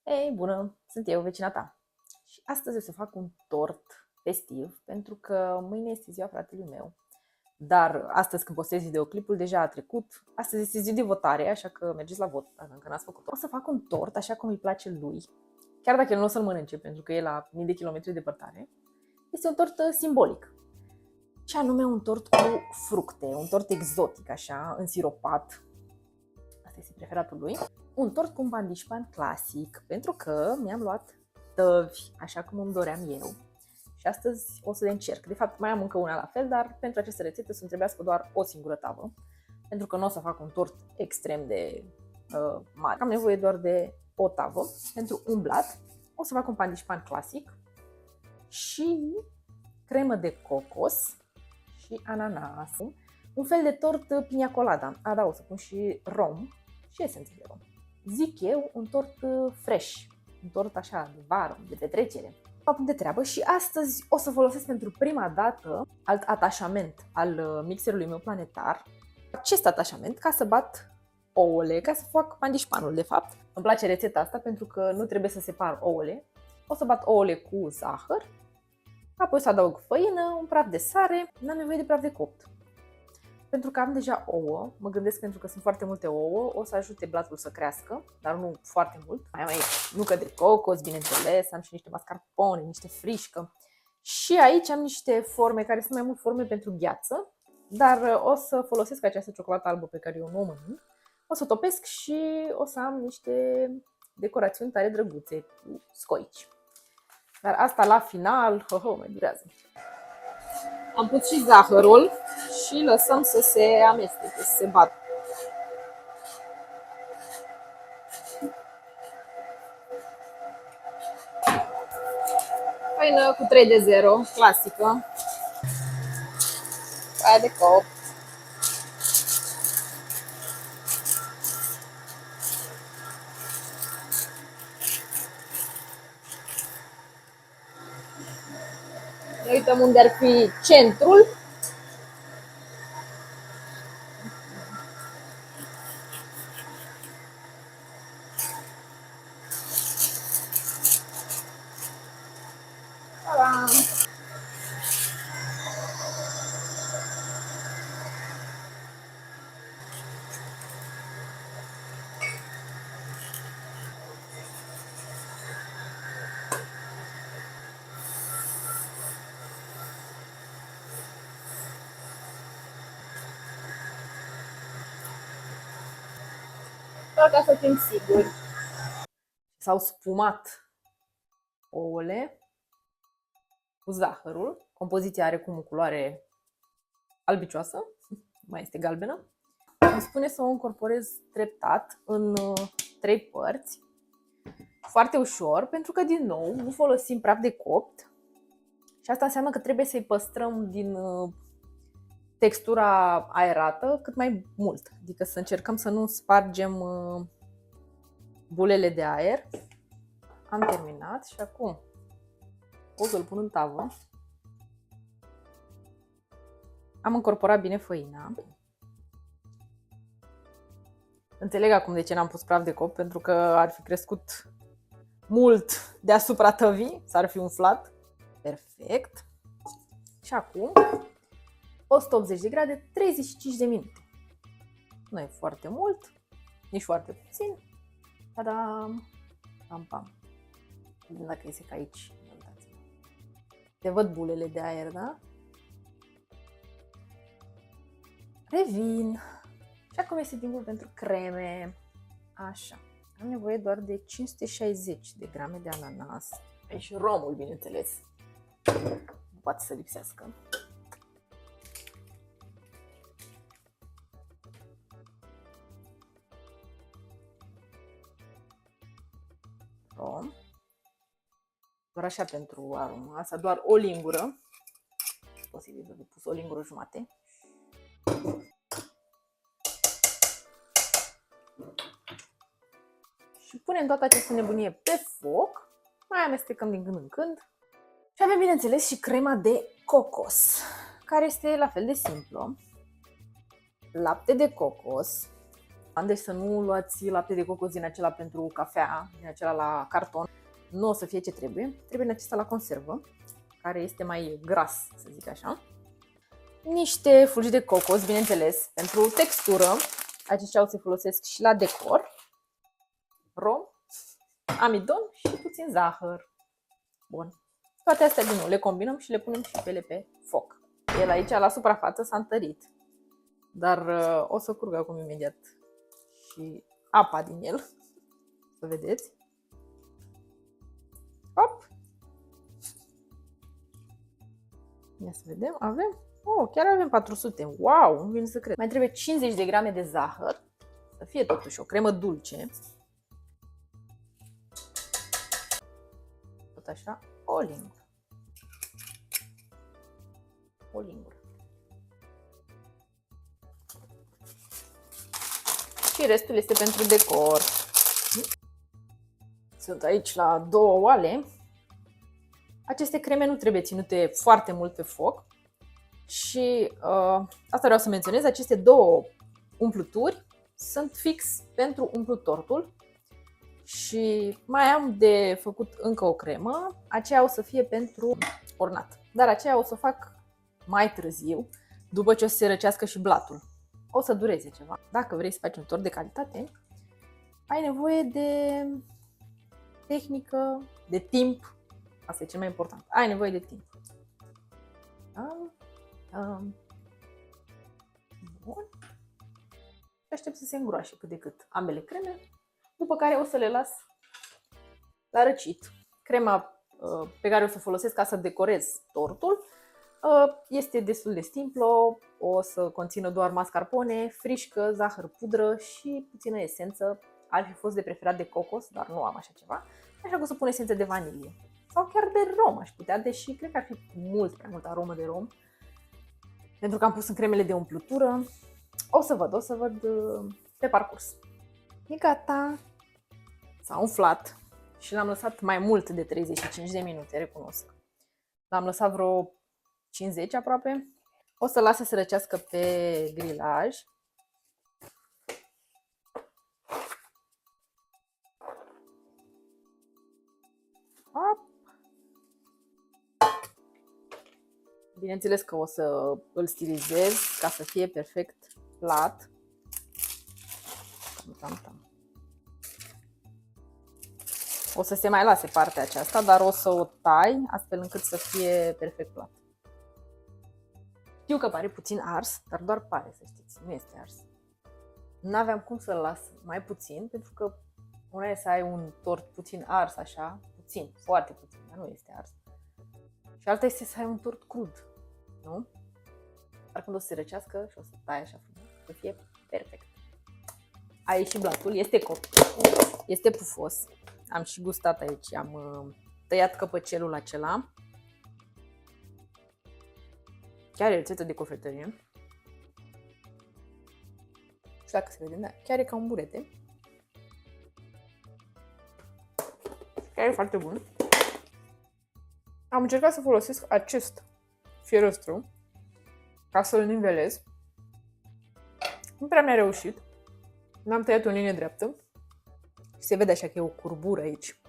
Ei, bună! Sunt eu, vecina ta. Și astăzi o să fac un tort festiv, pentru că mâine este ziua fratelui meu. Dar astăzi când postez videoclipul deja a trecut. Astăzi este zi de votare, așa că mergeți la vot dacă încă n-ați făcut-o. O să fac un tort așa cum îi place lui, chiar dacă el nu o să-l mănânce, pentru că e la mii de kilometri departare. Este un tort simbolic. Și anume un tort cu fructe, un tort exotic, așa, însiropat. Asta este preferatul lui. Un tort cu un pandișpan clasic, pentru că mi-am luat tăvi, așa cum îmi doream eu. Și astăzi o să le încerc. De fapt, mai am încă una la fel, dar pentru această rețetă să-mi trebuiască doar o singură tavă. Pentru că nu o să fac un tort extrem de mare. Am nevoie doar de o tavă. Pentru umblat o să fac un pandișpan clasic și cremă de cocos și ananas. Un fel de tort piña colada. Da, o să pun și rom și esență de rom. Zic eu, un tort fresh, un tort așa de vară, de petrecere. Mă apuc de treabă și astăzi o să folosesc pentru prima dată alt atașament al mixerului meu planetar. Acest atașament ca să bat ouăle, ca să fac pandișpanul de fapt. Îmi place rețeta asta pentru că nu trebuie să separ ouăle. O să bat ouăle cu zahăr, apoi să adaug făină, un praf de sare, n-am nevoie de praf de copt. Pentru că am deja ouă, mă gândesc pentru că sunt foarte multe ouă, o să ajute blatul să crească, dar nu foarte mult. Mai am aici nucă de cocos, bineînțeles, am și niște mascarpone, niște frișcă. Și aici am niște forme care sunt mai mult forme pentru gheață, dar o să folosesc această ciocolată albă pe care eu nu o mănânc. O să topesc și o să am niște decorațiuni tare drăguțe cu scoici. Dar asta la final, mai durează. Am pus și zahărul și lăsăm să se amestece, să se bată. Făină cu 3 de 0, clasică. Aia de copt. Ne uităm unde ar fi centrul. Doar ca să fim siguri. S-au spumat ouăle cu zahărul. Compoziția are cum o culoare albicioasă, mai este galbenă. Îmi spune să o încorporez treptat în 3 părți. Foarte ușor, pentru că din nou nu folosim praf de copt. Și asta înseamnă că trebuie să-i păstrăm din textura aerată cât mai mult. Adică să încercăm să nu spargem bulele de aer. Am terminat și acum o să-l pun în tavă. Am încorporat bine făina. Înțeleg acum de ce n-am pus praf de copt, pentru că ar fi crescut mult deasupra tăvii, s-ar fi umflat. Perfect. Și acum 180 de grade, 35 de minute. Nu e foarte mult, nici foarte puțin. Tadam! Pam, pam. Dacă iese ca aici, uitați-vă. Te văd bulele de aer, da? Revin. Și acum este timpul pentru creme. Așa. Am nevoie doar de 560 de grame de ananas. Și romul, bineînțeles. Nu poate să lipsească. Rom. Doar așa pentru aroma. Asta doar o lingură. Posibil să pus o lingură jumate. Și punem toată această nebunie pe foc. Mai amestecăm din când în când. Și avem, bineînțeles, și crema de cocos, care este la fel de simplă. Lapte de cocos, Deci să nu luați lapte de cocos din acela pentru cafea, din acela la carton. Nu o să fie ce trebuie. Trebuie din acesta la conservă, care este mai gras, să zic așa. Niște fulgi de cocos, bineînțeles, pentru textură. Aceștia o să folosesc și la decor. Rom, amidon și puțin zahăr. Bun. Toate astea din nou le combinăm și le punem și pe ele pe foc. El aici la suprafață s-a întărit, dar o să curgă acum imediat și apa din el. Să vedeți. Hop! Ia să vedem, avem? Oh, chiar avem 400. Wow, nu vine să cred. Mai trebuie 50 de grame de zahăr, să fie totuși o cremă dulce. Tot așa, o lingură. O lingură. Și restul este pentru decor. Sunt aici la 2 oale. Aceste creme nu trebuie ținute foarte mult pe foc. Și asta vreau să menționez, aceste 2 umpluturi sunt fix pentru umplut tortul. Și mai am de făcut încă o cremă, aceea o să fie pentru ornat. Dar aceea o să o fac mai târziu, după ce o să se răcească și blatul. O să dureze ceva. Dacă vrei să faci un tort de calitate, ai nevoie de tehnică, de timp. Asta e cel mai important. Ai nevoie de timp. Bun. Și aștept să se îngroașe cât de cât ambele creme, după care o să le las la răcit. Crema pe care o să folosesc ca să decorez tortul este destul de simplă, o să conțină doar mascarpone, frișcă, zahăr pudră și puțină esență. Ar fi fost de preferat de cocos, dar nu am așa ceva, așa că o să pun esență de vanilie. Sau chiar de rom aș putea, deși cred că ar fi mult prea multă aromă de rom, pentru că am pus în cremele de umplutură. O să văd pe parcurs. E gata, s-a umflat și l-am lăsat mai mult de 35 de minute, recunosc. L-am lăsat vreo 50 aproape. O să las să se răcească pe grilaj. Bineînțeles că o să îl stilizez ca să fie perfect plat. O să se mai lase partea aceasta, dar o să o tai astfel încât să fie perfect plat. Știu că pare puțin ars, dar doar pare, să știți, nu este ars. N-aveam cum să-l las mai puțin, pentru că una e să ai un tort puțin ars așa, puțin, foarte puțin, dar nu este ars. Și alta este să ai un tort crud, nu? Dar când o să se răcească și o să tai așa frumos, să fie perfect. A ieșit blatul, este copt, este pufos. Am și gustat aici, am tăiat căpăcelul acela. Chiar e rețetă de cofetărie. Nu știu dacă se vede, da, chiar e ca un burete. Chiar e foarte bun. Am încercat să folosesc acest fierăstru ca să-l nivelez. Nu prea mi-a reușit. L-am tăiat în linie dreaptă. Se vede așa că e o curbură aici.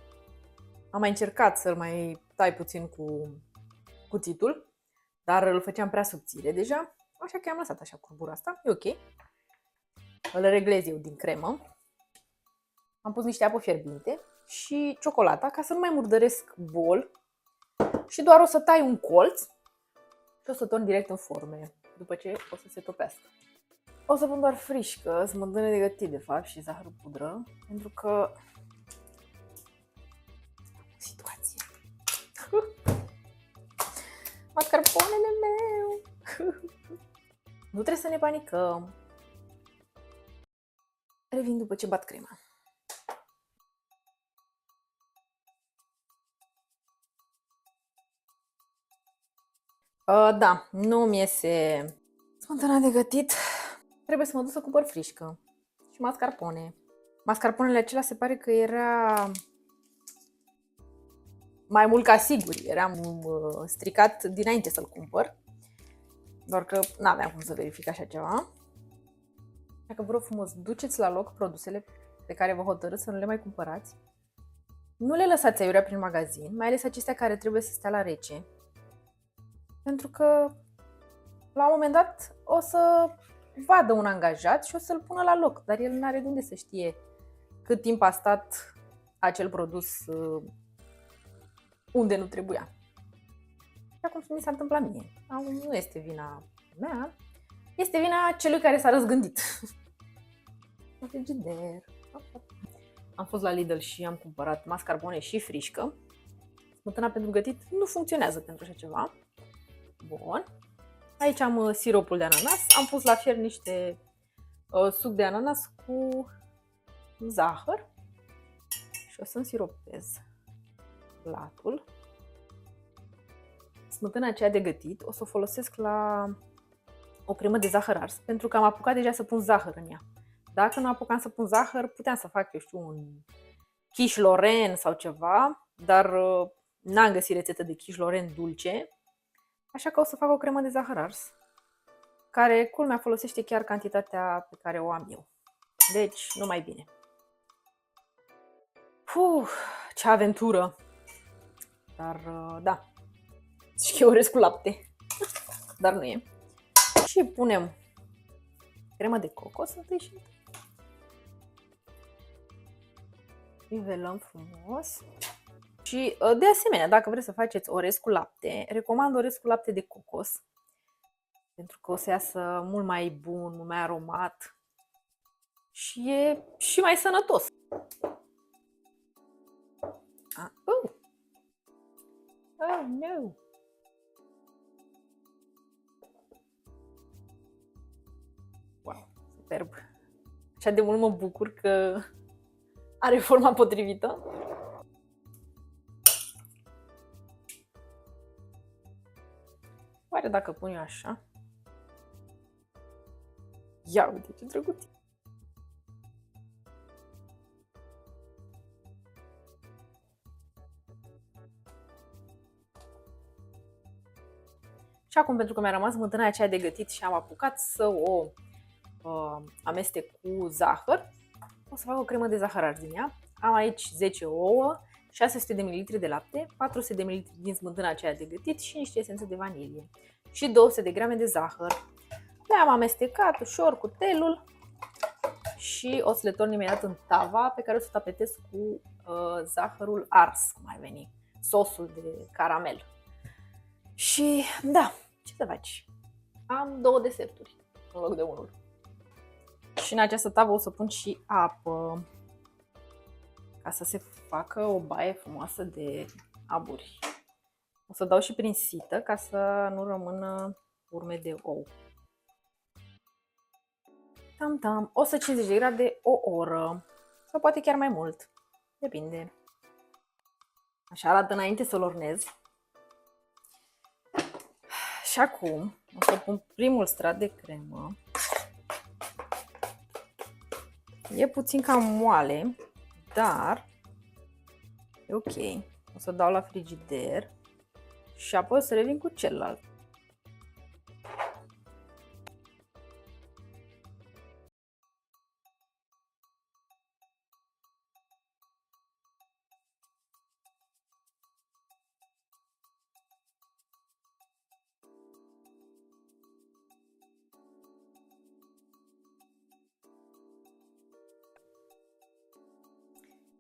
Am mai încercat să-l mai tai puțin cu cuțitul, dar îl făceam prea subțire deja, așa că am lăsat așa curbura asta. E ok. Îl reglez eu din cremă. Am pus niște apă fierbinte și ciocolata ca să nu mai murdăresc bol. Și doar o să tai un colț și o să torn direct în forme, după ce o să se topească. O să pun doar frișcă, smântână de gătit de fapt și zahăr pudră, pentru că situație. Mascarponele meu. Nu trebuie să ne panicăm. Revin după ce bat crema. Da, nu mi iese smântâna de gătit. Trebuie să mă duc să cumpăr frișcă și mascarpone. Mascarponele acelea se pare că era mai mult ca sigur. Eram stricat dinainte să-l cumpăr. Doar că n-aveam cum să verific așa ceva. Dacă vă rog frumos, duceți la loc produsele pe care vă hotărâți să nu le mai cumpărați. Nu le lăsați aiurea prin magazin, mai ales acestea care trebuie să stea la rece. Pentru că la un moment dat o să vadă un angajat și o să-l pună la loc, dar el nu are de unde să știe cât timp a stat acel produs unde nu trebuia. Și acum mi s-a întâmplat mie. Nu este vina mea, este vina celui care s-a răzgândit. Frigider. Am fost la Lidl și am cumpărat mascarpone și frișcă. Smântâna pentru gătit nu funcționează pentru așa ceva. Bun. Aici am siropul de ananas. Am pus la fier niște suc de ananas cu zahăr. Și o să însiropez latul. Smântâna aceea de gătit o să o folosesc la o cremă de zahăr ars, pentru că am apucat deja să pun zahăr în ea. Dacă nu apucam să pun zahăr, puteam să fac, eu știu, un quiche Lorraine sau ceva, dar n-am găsit rețetă de quiche Lorraine dulce, așa că o să fac o cremă de zahăr ars, care, culmea, folosește chiar cantitatea pe care o am eu. Deci, numai bine. Ce aventură! Dar, da, și eu orez cu lapte, dar nu e. Și punem cremă de cocos întâi și nivelăm frumos. Și de asemenea, dacă vreți să faceți orez cu lapte, recomand orez cu lapte de cocos, pentru că o să iasă mult mai bun, mult mai aromat și e și mai sănătos. Oh no! Wow, superb! Așa de mult mă bucur că are forma potrivită. Oare dacă pun eu așa? Ia uite ce drăguț! Și acum, pentru că mi-a rămas smântâna aceea de gătit și am apucat să o amestec cu zahăr, o să fac o cremă de zahăr ars din ea. Am aici 10 ouă, 600 de ml de lapte, 400 de ml din smântâna aceea de gătit și niște esență de vanilie și 200 de grame de zahăr. Le-am amestecat ușor cu telul și o să le torn imediat în tava pe care o să o tapetez cu zahărul ars, cum ar veni, sosul de caramel. Și da, ce să faci? Am 2 deserturi în loc de unul. Și în această tavă o să pun și apă, ca să se facă o baie frumoasă de aburi. O să dau și prin sită ca să nu rămână urme de ou. Tam-tam, 150 de grade o oră, sau poate chiar mai mult, depinde. Așa arată înainte să-l ornez. Și acum o să pun primul strat de cremă. E puțin cam moale, dar e ok. O să dau la frigider și apoi o să revin cu celălalt.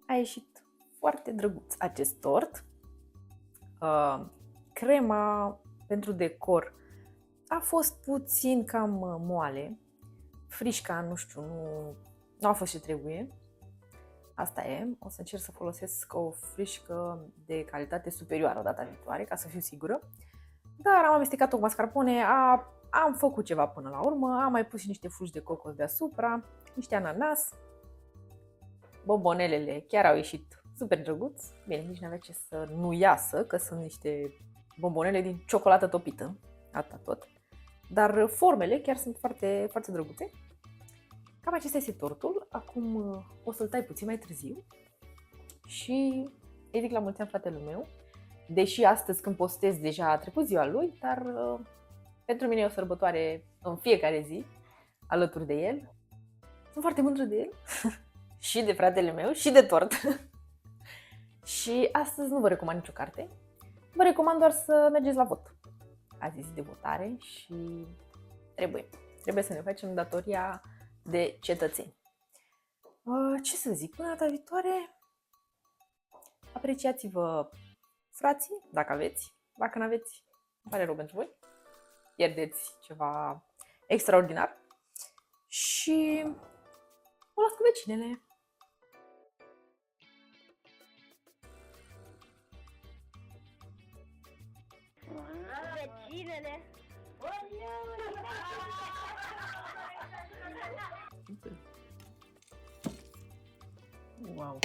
A ieșit foarte drăguț acest tort. Crema pentru decor a fost puțin cam moale. Frișca, nu știu, nu a fost ce trebuie. Asta e. O să încerc să folosesc o frișcă de calitate superioară data viitoare, ca să fiu sigură. Dar am amestecat-o cu mascarpone, am făcut ceva până la urmă, am mai pus și niște fulgi de cocos deasupra, niște ananas. Bombonelele chiar au ieșit super drăguț. Bine, nici n-avea ce să nu iasă, că sunt niște bombonele din ciocolată topită. Atât tot. Dar formele chiar sunt foarte, foarte drăguțe. Cam acesta este tortul. Acum o să-l tai puțin mai târziu și îi zic la mulți ani fratelui meu. Deși astăzi, când postez, deja a trecut ziua lui, dar pentru mine e o sărbătoare în fiecare zi alături de el. Sunt foarte mândră de el și de fratele meu și de tort. Și astăzi nu vă recomand nicio carte. Vă recomand doar să mergeți la vot. Azi zi de votare și trebuie să ne facem datoria de cetățeni. Ce să zic, până data viitoare, apreciați-vă frații, dacă aveți. Dacă nu aveți, îmi pare rău pentru voi. Pierdeți ceva extraordinar. Și mă las cu vecinele. Vecinele! Wow.